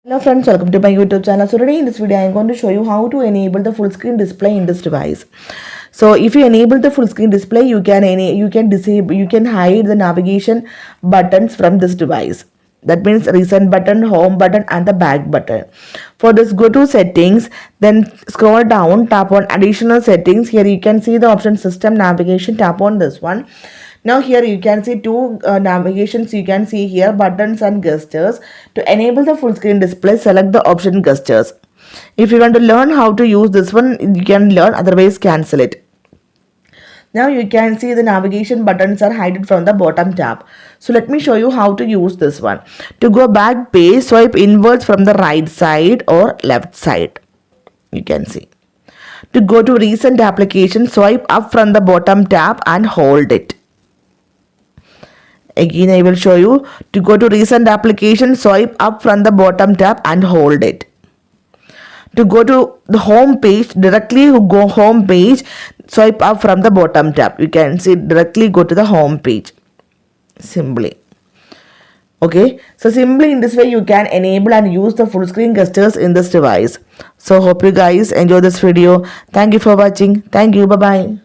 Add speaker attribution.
Speaker 1: Hello friends, welcome to my YouTube channel. So today in this video I am going to show you how to enable the full screen display in this device. So if you enable the full screen display, you can hide the navigation buttons from this device. That means recent button, home button and the back button. For this, go to settings, then scroll down, tap on additional settings. Here you can see the option system navigation, tap on this one. Now here you can see two navigations. You can see here buttons and gestures. To enable the full screen display, select the option gestures. If you want to learn how to use this one, you can learn, otherwise cancel it. Now you can see the navigation buttons are hidden from the bottom tab. So let me show you how to use this one. To go back page, swipe inwards from the right side or left side. You can see. To go to recent application, swipe up from the bottom tab and hold it. Again, I will show you. To go to recent application, swipe up from the bottom tab and hold it. To go to the home page, directly go home page, swipe up from the bottom tab. You can see directly go to the home page. Simply. Okay, so simply in this way you can enable and use the full screen gestures in this device. So hope you guys enjoy this video. Thank you for watching. Thank you. Bye bye.